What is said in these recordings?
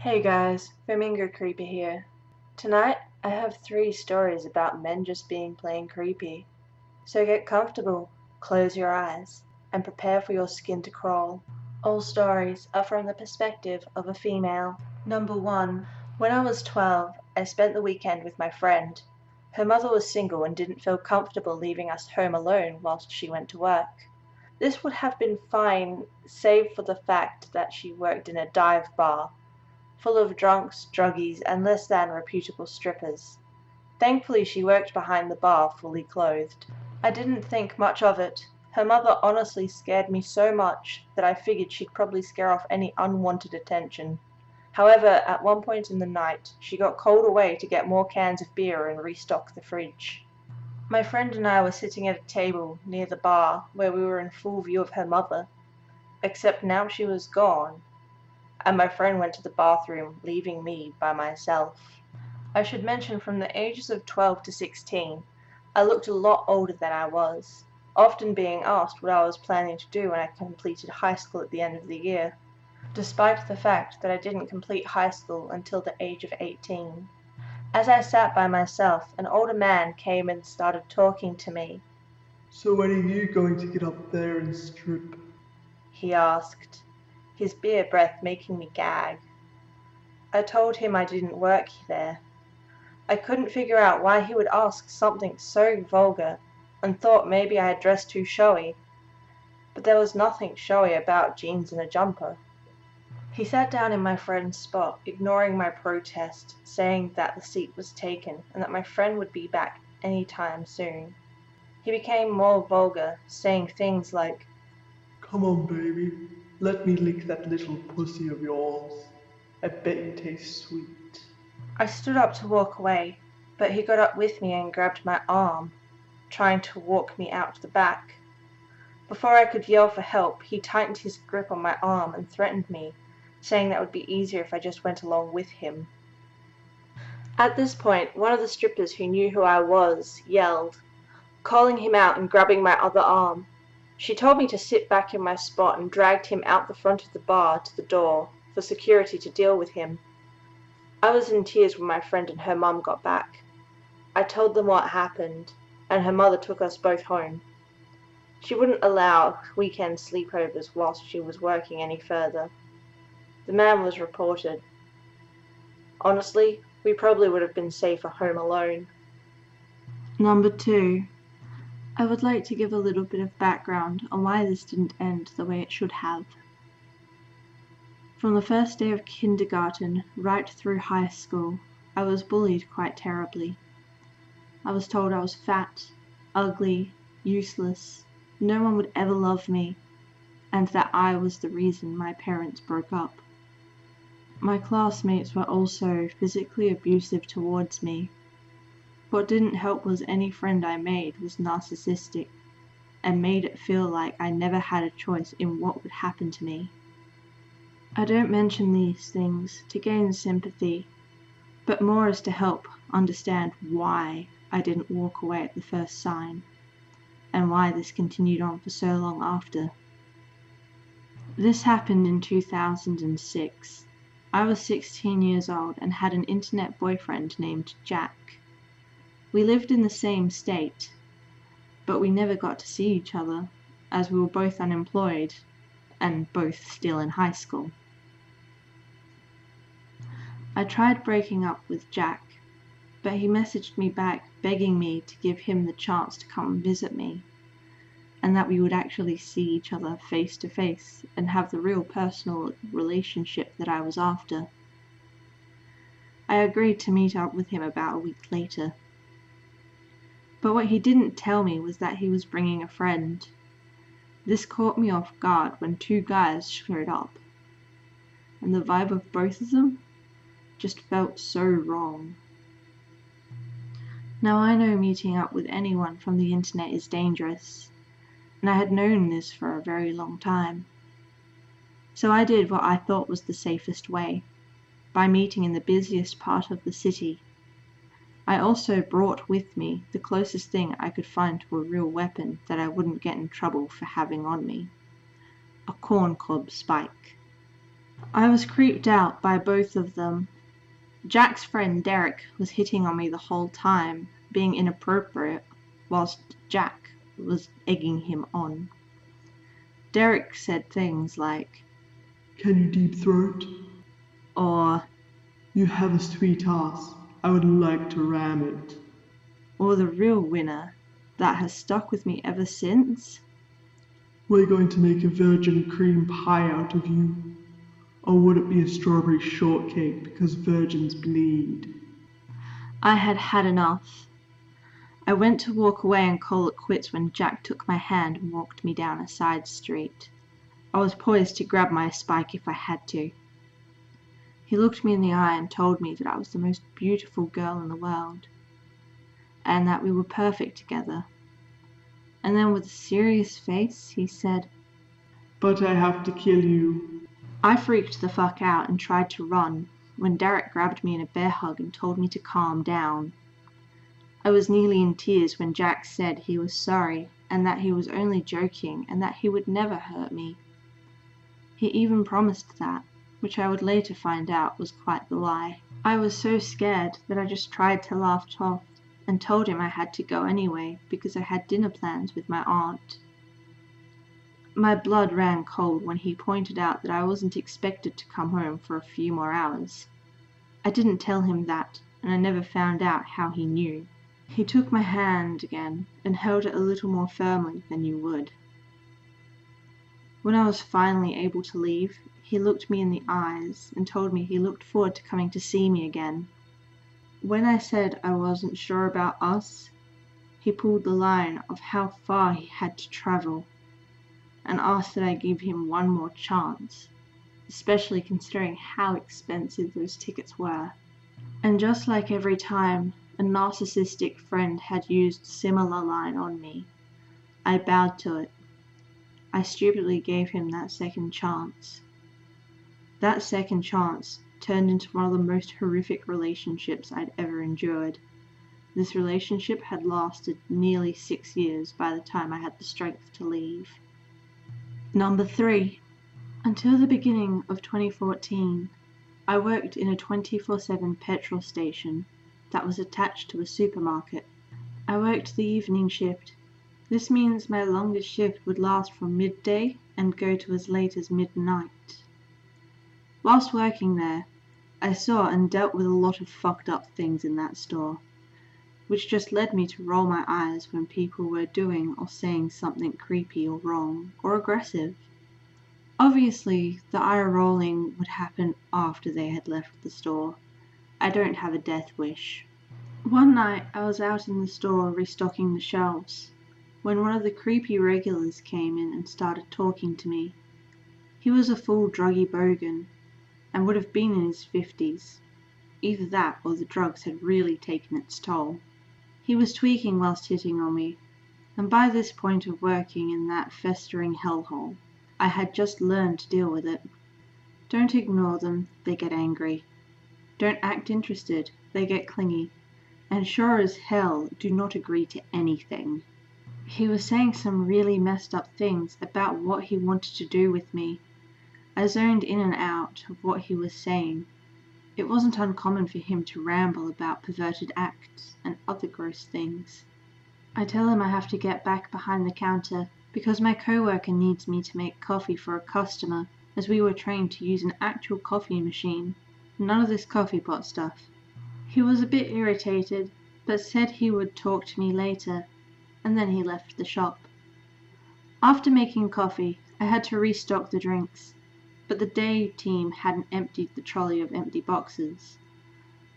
Hey guys, Fauxmingo Creeper here. Tonight I have 3 stories about men just being plain creepy. So get comfortable, close your eyes, and prepare for your skin to crawl. All stories are from the perspective of a female. Number 1. When I was 12, I spent the weekend with my friend. Her mother was single and didn't feel comfortable leaving us home alone whilst she went to work. This would have been fine, save for the fact that she worked in a dive bar, full of drunks, druggies, and less than reputable strippers. Thankfully she worked behind the bar fully clothed. I didn't think much of it. Her mother honestly scared me so much that I figured she'd probably scare off any unwanted attention. However, at one point in the night, she got called away to get more cans of beer and restock the fridge. My friend and I were sitting at a table near the bar where we were in full view of her mother, except now she was gone, and my friend went to the bathroom, leaving me by myself. I should mention from the ages of 12 to 16, I looked a lot older than I was, often being asked what I was planning to do when I completed high school at the end of the year, despite the fact that I didn't complete high school until the age of 18. As I sat by myself, an older man came and started talking to me. "So when are you going to get up there and strip?" he asked, his beer breath making me gag. I told him I didn't work there. I couldn't figure out why he would ask something so vulgar, and thought maybe I had dressed too showy. But there was nothing showy about jeans and a jumper. He sat down in my friend's spot, ignoring my protest, saying that the seat was taken and that my friend would be back any time soon. He became more vulgar, saying things like, "Come on, baby, let me lick that little pussy of yours. I bet you taste sweet." I stood up to walk away, but he got up with me and grabbed my arm, trying to walk me out the back. Before I could yell for help, he tightened his grip on my arm and threatened me, saying that would be easier if I just went along with him. At this point, one of the strippers who knew who I was yelled, calling him out and grabbing my other arm. She told me to sit back in my spot and dragged him out the front of the bar to the door for security to deal with him. I was in tears when my friend and her mum got back. I told them what happened, and her mother took us both home. She wouldn't allow weekend sleepovers whilst she was working any further. The man was reported. Honestly, we probably would have been safer home alone. Number 2. I would like to give a little bit of background on why this didn't end the way it should have. From the first day of kindergarten right through high school, I was bullied quite terribly. I was told I was fat, ugly, useless, no one would ever love me, and that I was the reason my parents broke up. My classmates were also physically abusive towards me. What didn't help was any friend I made was narcissistic and made it feel like I never had a choice in what would happen to me. I don't mention these things to gain sympathy, but more as to help understand why I didn't walk away at the first sign, and why this continued on for so long after. This happened in 2006. I was 16 years old and had an internet boyfriend named Jack. We lived in the same state, but we never got to see each other, as we were both unemployed and both still in high school. I tried breaking up with Jack, but he messaged me back begging me to give him the chance to come visit me, and that we would actually see each other face to face and have the real personal relationship that I was after. I agreed to meet up with him about a week later. But what he didn't tell me was that he was bringing a friend. This caught me off guard when 2 guys showed up, and the vibe of both of them just felt so wrong. Now I know meeting up with anyone from the internet is dangerous, and I had known this for a very long time. So I did what I thought was the safest way, by meeting in the busiest part of the city. I also brought with me the closest thing I could find to a real weapon that I wouldn't get in trouble for having on me: a corn cob spike. I was creeped out by both of them. Jack's friend Derek was hitting on me the whole time, being inappropriate, whilst Jack was egging him on. Derek said things like, "Can you deep throat?" or "You have a sweet ass. I would like to ram it." or the real winner that has stuck with me ever since, "We're going to make a virgin cream pie out of you. Or would it be a strawberry shortcake because virgins bleed?" I had had enough. I went to walk away and call it quits when Jack took my hand and walked me down a side street. I was poised to grab my spike if I had to. He looked me in the eye and told me that I was the most beautiful girl in the world, and that we were perfect together. And then with a serious face, he said, "But I have to kill you." I freaked the fuck out and tried to run when Derek grabbed me in a bear hug and told me to calm down. I was nearly in tears when Jack said he was sorry and that he was only joking and that he would never hurt me. He even promised that, which I would later find out was quite the lie. I was so scared that I just tried to laugh it off and told him I had to go anyway because I had dinner plans with my aunt. My blood ran cold when he pointed out that I wasn't expected to come home for a few more hours. I didn't tell him that, and I never found out how he knew. He took my hand again and held it a little more firmly than you would. When I was finally able to leave, he looked me in the eyes and told me he looked forward to coming to see me again. When I said I wasn't sure about us, he pulled the line of how far he had to travel and asked that I give him one more chance, especially considering how expensive those tickets were. And just like every time a narcissistic friend had used a similar line on me, I bowed to it. I stupidly gave him that second chance. That second chance turned into one of the most horrific relationships I'd ever endured. This relationship had lasted nearly 6 years by the time I had the strength to leave. Number 3. Until the beginning of 2014, I worked in a 24/7 petrol station that was attached to a supermarket. I worked the evening shift. This means my longest shift would last from midday and go to as late as midnight. Whilst working there, I saw and dealt with a lot of fucked up things in that store, which just led me to roll my eyes when people were doing or saying something creepy or wrong or aggressive. Obviously, the eye rolling would happen after they had left the store. I don't have a death wish. One night, I was out in the store restocking the shelves when one of the creepy regulars came in and started talking to me. He was a full druggy bogan and would have been in his 50s. Either that or the drugs had really taken its toll. He was tweaking whilst hitting on me, and by this point of working in that festering hellhole, I had just learned to deal with it. Don't ignore them, they get angry. Don't act interested, they get clingy. And sure as hell do not agree to anything. He was saying some really messed up things about what he wanted to do with me. I zoned in and out of what he was saying. It wasn't uncommon for him to ramble about perverted acts and other gross things. I tell him I have to get back behind the counter because my coworker needs me to make coffee for a customer, as we were trained to use an actual coffee machine, none of this coffee pot stuff. He was a bit irritated, but said he would talk to me later, and then he left the shop. After making coffee, I had to restock the drinks, but the day team hadn't emptied the trolley of empty boxes,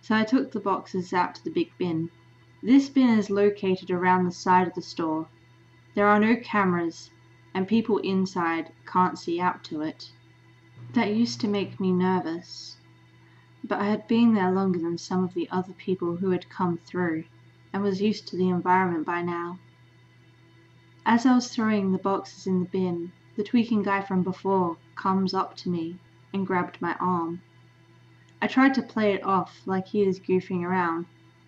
so I took the boxes out to the big bin. This bin is located around the side of the store. There are no cameras, and people inside can't see out to it. That used to make me nervous, but I had been there longer than some of the other people who had come through, and was used to the environment by now. As I was throwing the boxes in the bin, the tweaking guy from before comes up to me and grabbed my arm. I tried to play it off like he was goofing around,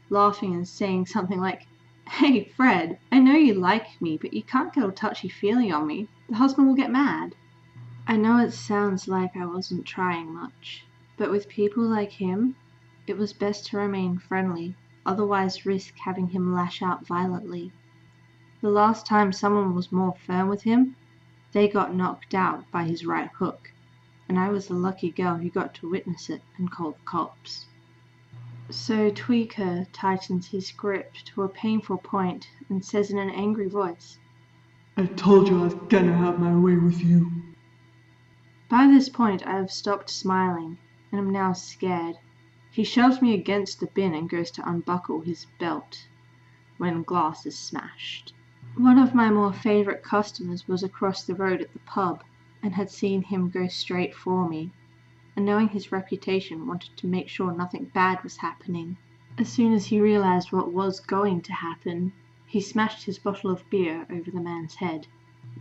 laughing and saying something like, "Hey, Fred, I know you like me, but you can't get all touchy-feely on me. The husband will get mad." I know it sounds like I wasn't trying much, but with people like him, it was best to remain friendly, otherwise risk having him lash out violently. The last time someone was more firm with him, they got knocked out by his right hook, and I was the lucky girl who got to witness it and call the cops. So Tweaker tightens his grip to a painful point and says in an angry voice, I told you I was gonna have my way with you. By this point I have stopped smiling and am now scared. He shoves me against the bin and goes to unbuckle his belt when glass is smashed. One of my more favourite customers was across the road at the pub and had seen him go straight for me, and knowing his reputation wanted to make sure nothing bad was happening. As soon as he realised what was going to happen, he smashed his bottle of beer over the man's head.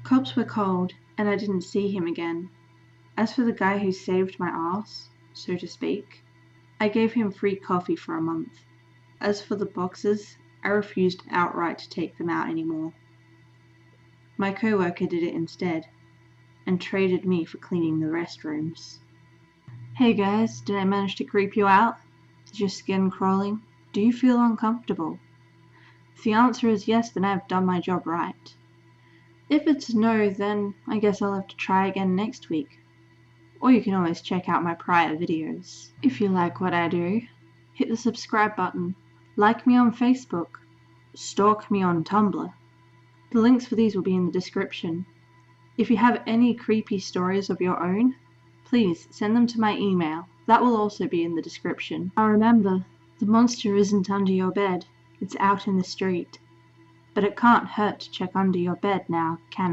Cops were cold, and I didn't see him again. As for the guy who saved my ass, so to speak, I gave him free coffee for a month. As for the boxes, I refused outright to take them out anymore. My co-worker did it instead, and traded me for cleaning the restrooms. Hey guys, did I manage to creep you out? Is your skin crawling? Do you feel uncomfortable? If the answer is yes, then I've done my job right. If it's no, then I guess I'll have to try again next week. Or you can always check out my prior videos. If you like what I do, hit the subscribe button, like me on Facebook, stalk me on Tumblr. The links for these will be in the description. If you have any creepy stories of your own, please send them to my email. That will also be in the description. Now remember, the monster isn't under your bed, it's out in the street. But it can't hurt to check under your bed now, can it?